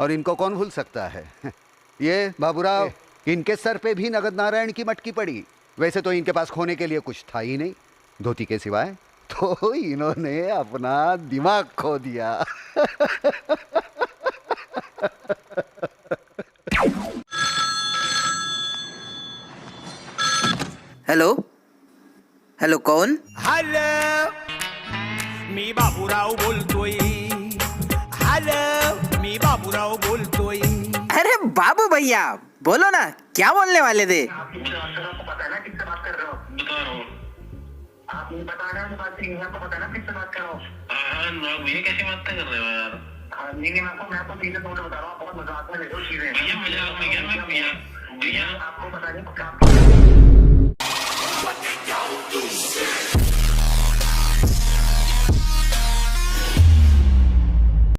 और इनको कौन भूल सकता है। ये बाबूराव, इनके सर पे भी नगद नारायण की मटकी पड़ी। वैसे तो इनके पास खोने के लिए कुछ था ही नहीं धोती के सिवाय, तो इन्होंने अपना दिमाग खो दिया। हेलो हेलो, कौन? हॅलो, मी बाबूराव बोलतोय. हॅलो, मी बाबूराव बोलतोय. अरे बाबू भैया, बोलो ना, क्या बोलने वाले थे? मुझे आपको पता है ना किससे बात कर रहे हो? बता रहा हूँ. आप मुझे पता है ना, मुझे बात नहीं, आपको पता है ना किससे बात कर रहा हूँ? हाँ, मुझे कैसी बात कर रहे हो यार? हाँ, नहीं, मैं आपको सीधे तौर पे बता रहा हूँ, बहुत मजाक में ले लो चीजें. भैया मजाक में क्या मत भैया, भैया आपको पता नहीं क्या.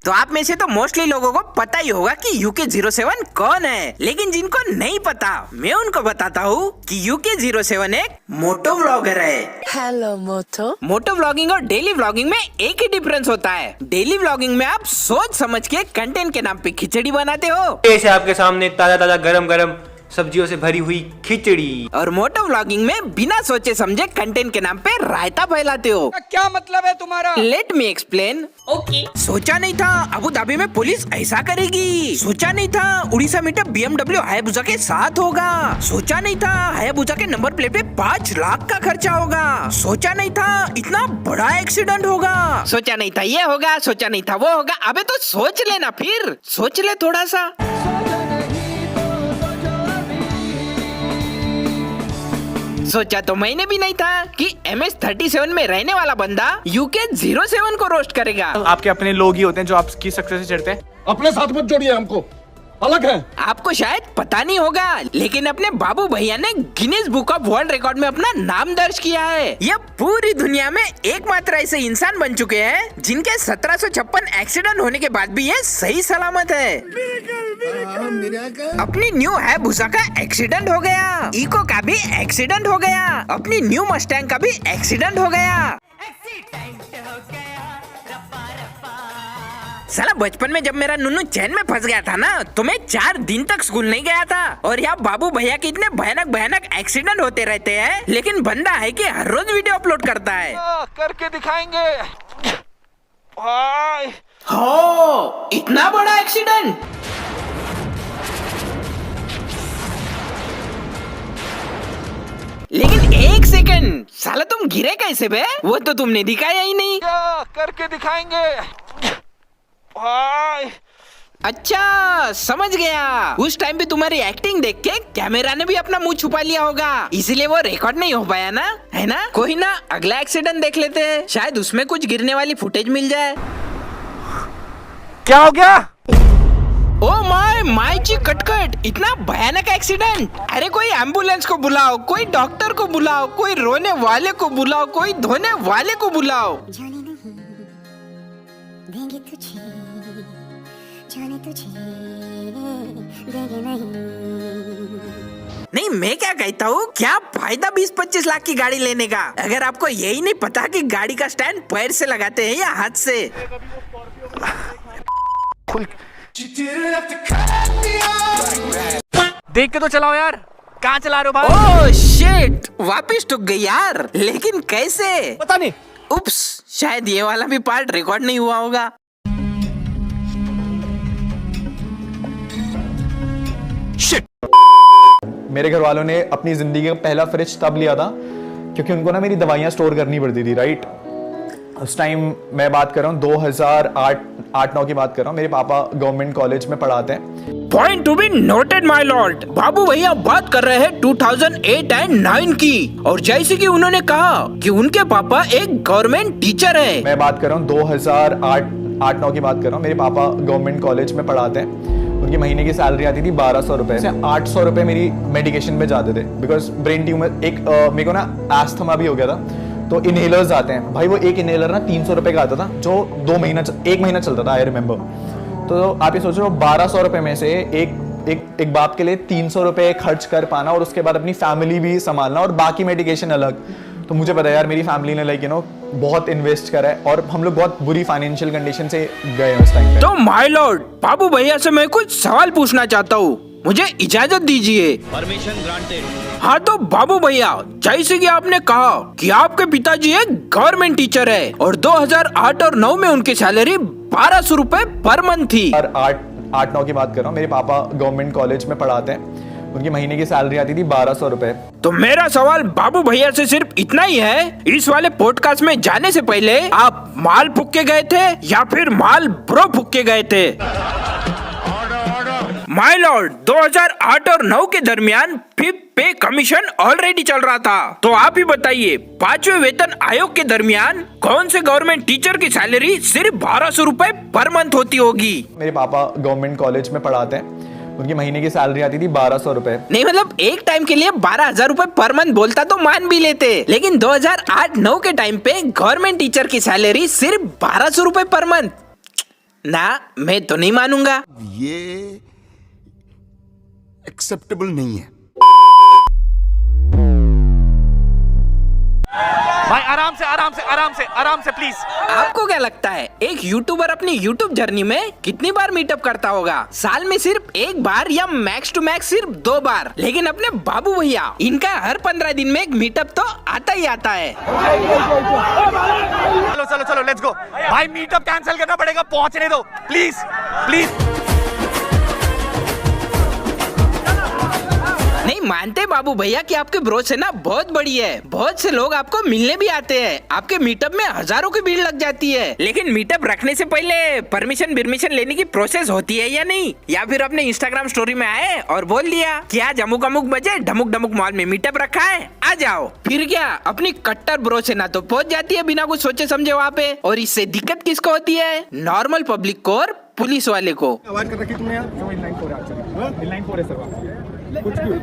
तो आप में से तो मोस्टली लोगों को पता ही होगा कि UK07 कौन है, लेकिन जिनको नहीं पता मैं उनको बताता हूँ कि UK07 एक मोटो व्लॉगर है। हेलो मोटो व्लॉगिंग और डेली व्लॉगिंग में एक ही डिफरेंस होता है। डेली व्लॉगिंग में आप सोच समझ के कंटेंट के नाम पे खिचड़ी बनाते हो, ऐसे आपके सामने ताजा ताजा गरम गरम सब्जियों से भरी हुई खिचड़ी। और मोटो व्लॉगिंग में बिना सोचे समझे कंटेंट के नाम पे रायता फैलाते हो। क्या मतलब है तुम्हारा? Let me explain. ओके। सोचा नहीं था अबू धाबी में पुलिस ऐसा करेगी। सोचा नहीं था उड़ीसा मीटअप BMW हायाबुसा के साथ होगा। सोचा नहीं था हायाबुसा के नंबर प्लेट पे 5 लाख का खर्चा होगा। सोचा नहीं था इतना बड़ा एक्सीडेंट होगा। सोचा नहीं था ये होगा, सोचा नहीं था वो होगा। अबे तो सोच लेना, फिर सोच ले थोड़ा सा। सोचा तो मैंने भी नहीं था कि MS-37 में रहने वाला बंदा UK07 को रोस्ट करेगा। आपके अपने लोग ही होते हैं जो आपकी सक्सेस से चढ़ते हैं। अपने साथ मत जोड़िए, हमको अलग है। आपको शायद पता नहीं होगा, लेकिन अपने बाबू भैया ने Guinness book of world record में अपना नाम दर्ज किया है। ये पूरी दुनिया में एकमात्र ऐसे इंसान बन चुके हैं जिनके 1756 एक्सीडेंट होने के बाद भी ये सही सलामत है। अपनी न्यू हायाबुसा का एक्सीडेंट हो गया, इको का भी एक्सीडेंट हो गया, अपनी न्यू मस्टैंग का भी एक्सीडेंट हो गया। साला बचपन में जब मेरा नुन्नू चैन में फंस गया था ना, तो मैं 4 दिन तक स्कूल नहीं गया था। और यहाँ बाबू भैया के इतने भयानक भयानक एक्सीडेंट होते रहते हैं, लेकिन बंदा है कि हर रोज वीडियो अपलोड करता है। करके दिखाएंगे। हो, इतना बड़ा एक्सीडेंट। लेकिन एक सेकंड, साला तुम गिरे कैसे बे? वो तो तुमने दिखाया ही नहीं। करके दिखाएंगे। अच्छा समझ गया, उस टाइम पे तुम्हारी एक्टिंग देख के कैमरा ने भी अपना मुंह छुपा लिया होगा, इसीलिए वो रिकॉर्ड नहीं हो पाया ना, है ना? कोई ना, अगला एक्सीडेंट देख लेते हैं, शायद उसमें कुछ गिरने वाली फुटेज मिल जाए। क्या हो गया? ओ माय ची कटकट, इतना भयानक एक्सीडेंट। अरे कोई एम्बुलेंस को बुलाओ, कोई डॉक्टर को बुलाओ, कोई रोने वाले को बुलाओ, कोई धोने वाले को बुलाओ। देंगे तुझे, जाने तुझे देंगे नहीं, मैं क्या कहता हूँ, क्या फायदा 20-25 लाख की गाड़ी लेने का, अगर आपको यही नहीं पता कि गाड़ी का स्टैंड पैर से लगाते हैं या हाथ से। देख के तो चलाओ यार, कहाँ चला रहे हो भाई? ओह शिट, वापिस टूट गई यार, लेकिन कैसे? पता नहीं। उप्स, शायद ये वाला भी पार्ट रिकॉर्ड नहीं हुआ होगा। शिट। मेरे घर वालों ने अपनी जिंदगी का पहला फ्रिज तब लिया था क्योंकि उनको ना मेरी दवाइयाँ स्टोर करनी पड़ती थी, राइट? उस टाइम मैं बात कर रहा हूँ 2008-9 की बात कर रहा हूँ। मेरे पापा गवर्नमेंट कॉलेज में पढ़ाते हैं। Point to be noted my lord. बाबू भैया बात कर रहे हैं 2008 एंड 9 की, और जैसे कि उन्होंने कहा कि उनके पापा एक गवर्नमेंट टीचर है। मैं बात कर रहा हूँ 2008-9 की बात कर रहा हूँ। मेरे पापा गवर्नमेंट कॉलेज में पढ़ाते हैं। उनकी महीने की सैलरी आती थी 1200 रुपए से 800 रुपए मेरी मेडिकेशन में जाते थे, बिकॉज ब्रेन ट्यूमर, एक मेरे को ना एस्थमा भी हो गया था, तो इनहेलर्स आते हैं भाई। वो एक इनहेलर ना 300 रुपए का आता था, जो 1 महीना चलता था, आई रिमेम्बर। तो आप ये सोच रहे हो 1200 रुपए में से एक बाप के लिए 300 रुपए खर्च कर पाना, और उसके बाद अपनी फैमिली भी संभालना और बाकी मेडिकेशन अलग। तो मुझे पता है यार, मेरी फैमिली ने बहुत इन्वेस्ट करा है और हम लोग बहुत बुरी फाइनेंशियल कंडीशन से गए हैं उस टाइम पे। तो माय लॉर्ड, बाबू भैया से मैं कुछ सवाल पूछना चाहता हूँ, मुझे इजाजत दीजिए। Permission granted. हाँ तो बाबू भैया, जैसे कि आपने कहा कि आपके पिताजी एक गवर्नमेंट टीचर है और 2008 और 9 में उनकी सैलरी 1200 रुपए पर मंथ थी। और 8-9 की बात कर रहा हूँ, मेरे पापा गवर्नमेंट कॉलेज में पढ़ाते हैं, उनकी महीने की सैलरी आती थी 1200 रुपए। तो मेरा सवाल बाबू भैया से सिर्फ इतना ही है, इस वाले पॉडकास्ट में जाने से पहले आप माल फूक के गए थे या फिर माल ब्रो फूक के गए थे? माय लॉर्ड, 2008 और 9 के दरमियान फिफ्थ पे कमीशन ऑलरेडी चल रहा था। तो आप ही बताइए, 5वें वेतन आयोग के दरमियान कौन से गवर्नमेंट टीचर की सैलरी सिर्फ 1200 रुपए पर मंथ होती होगी? मेरे पापा गवर्नमेंट कॉलेज में पढ़ाते हैं, उनकी महीने की सैलरी आती थी 1200 रुपए। नहीं मतलब एक टाइम के लिए 12,000 रुपए पर मंथ बोलता तो मान भी लेते, लेकिन 2008-9 के टाइम पे गवर्नमेंट टीचर की सैलरी सिर्फ 1200 रुपए पर मंथ। ना, मैं तो नहीं मानूंगा। ये एक्सेप्टेबल नहीं है। भाई आराम से प्लीज। आपको क्या लगता है एक यूट्यूबर अपनी यूट्यूब जर्नी में कितनी बार मीटअप करता होगा? साल में सिर्फ एक बार या मैक्स टू मैक्स सिर्फ 2 बार। लेकिन अपने बाबू भैया, इनका हर 15 दिन में एक मीटअप तो आता ही आता है। चलो लेट्स गो। भाई मीटअप कैंसिल करना पड़ेगा, पहुंचने दो प्लीज। नहीं मानते बाबू भैया कि आपके ब्रो से ना बहुत बड़ी है, बहुत से लोग आपको मिलने भी आते हैं, आपके मीटअप में हजारों की भीड़ लग जाती है। लेकिन मीटअप रखने से पहले परमिशन लेने की प्रोसेस होती है या नहीं? या फिर अपने इंस्टाग्राम स्टोरी में आए और बोल दिया कि आज अमुक अमुक बजे ढमुक ढमुक मॉल में मीटअप रखा है, आ जाओ। फिर क्या अपनी कट्टर ब्रो से ना तो पहुंच जाती है बिना कुछ सोचे समझे वहाँ पे। और इससे दिक्कत किसको होती है? नॉर्मल पब्लिक को और पुलिस वाले को। आवाज कर रखी तुमने यार, जो इनलाइन 4 है, इनलाइन 4 है सर। कुछ भी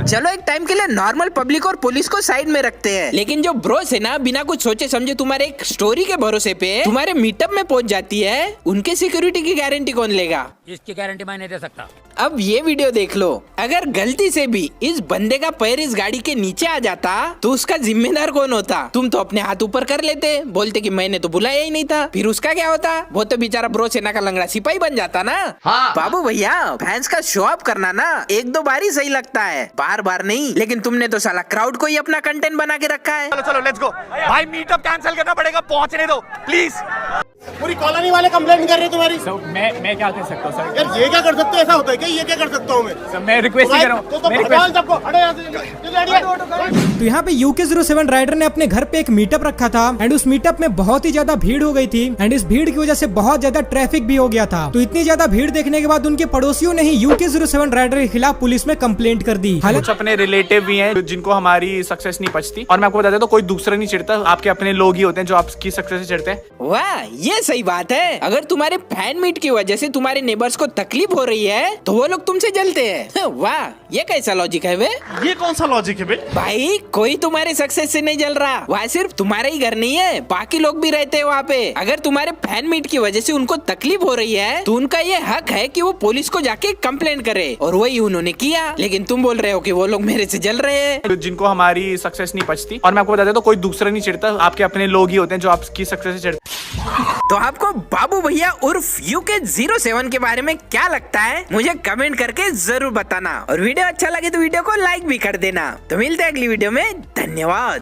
चलो एक टाइम के लिए नॉर्मल पब्लिक और पुलिस को साइड में रखते हैं, लेकिन जो ब्रोस है ना बिना कुछ सोचे समझे तुम्हारे एक स्टोरी के भरोसे पे तुम्हारे मीटअप में पहुंच जाती है, उनके सिक्योरिटी की गारंटी कौन लेगा? इसकी गारंटी मैं नहीं दे सकता। अब ये वीडियो देख लो, अगर गलती से भी इस बंदे का पैर इस गाड़ी के नीचे आ जाता तो उसका जिम्मेदार कौन होता? तुम तो अपने हाथ ऊपर कर लेते, बोलते कि मैंने तो बुलाया ही नहीं था। फिर उसका क्या होता? वो तो बेचारा ब्रो सेना का लंगड़ा सिपाही बन जाता ना। हाँ। बाबू भैया, फैंस का शो ऑफ करना ना 1-2 बार ही सही लगता है, बार बार नहीं। लेकिन तुमने तो साला क्राउड को ही अपना कंटेंट बना के रखा है। चलो लेट्स गो। भाई मीटअप कैंसिल करना पड़ेगा, पहुंचने दो प्लीज। पूरी कॉलोनी वाले कंप्लेंट कर रहे हैं तुम्हारी। सर मैं क्या कर सकता हूँ सर? यार ये क्या कर सकते हो? ऐसा होता है क्या? ये क्या कर सकता हूँ मैं? सर मैं रिक्वेस्ट ही कर रहा हूँ। तो यहाँ पे UK07 राइडर ने अपने घर पे एक मीटअप रखा था एंड उस मीटअप में बहुत ही ज्यादा भीड़ हो गई थी एंड इस भीड़ की वजह से बहुत ज्यादा ट्रैफिक भी हो गया था। तो इतनी ज्यादा भीड़ देखने के बाद उनके पड़ोसियों ने ही UK07 राइडर के खिलाफ पुलिस में कंप्लेंट कर दी। कुछ अपने रिलेटिव भी हैं जिनको हमारी सक्सेस नहीं पचती, और मैं आपको बता देता हूँ कोई दूसरा नहीं चिढ़ता, आपके अपने लोग ही होते हैं जो आपकी सक्सेस से चिढ़ते हैं। वाह, ये सही बात है। अगर तुम्हारे फैन मीट की वजह से तुम्हारे नेबर्स को तकलीफ हो रही है तो वो लोग तुमसे जलते हैं। वाह, ये कैसा लॉजिक है बे? ये कौन सा लॉजिक है बे? भाई कोई तुम्हारे सक्सेस से नहीं जल रहा, वहाँ सिर्फ तुम्हारा ही घर नहीं है, बाकी लोग भी रहते हैं वहाँ पे। अगर तुम्हारे फैन मीट की वजह से उनको तकलीफ हो रही है तो उनका ये हक है कि वो पुलिस को जाके कंप्लेंट करे, और वही उन्होंने किया। लेकिन तुम बोल रहे हो कि वो लोग मेरे से जल रहे हैं। जिनको हमारी सक्सेस नहीं पचती, और मैं आपको बता देता हूँ कोई दूसरा नहीं चिढ़ता, आपके अपने लोग ही होते हैं जो आपकी सक्सेस से चिढ़ते हैं। तो आपको बाबू भैया उर्फ UK07 के बारे में क्या लगता है? मुझे कमेंट करके जरूर बताना, और वीडियो अच्छा लगे तो वीडियो को लाइक भी कर देना। तो मिलते हैं अगली वीडियो में, धन्यवाद।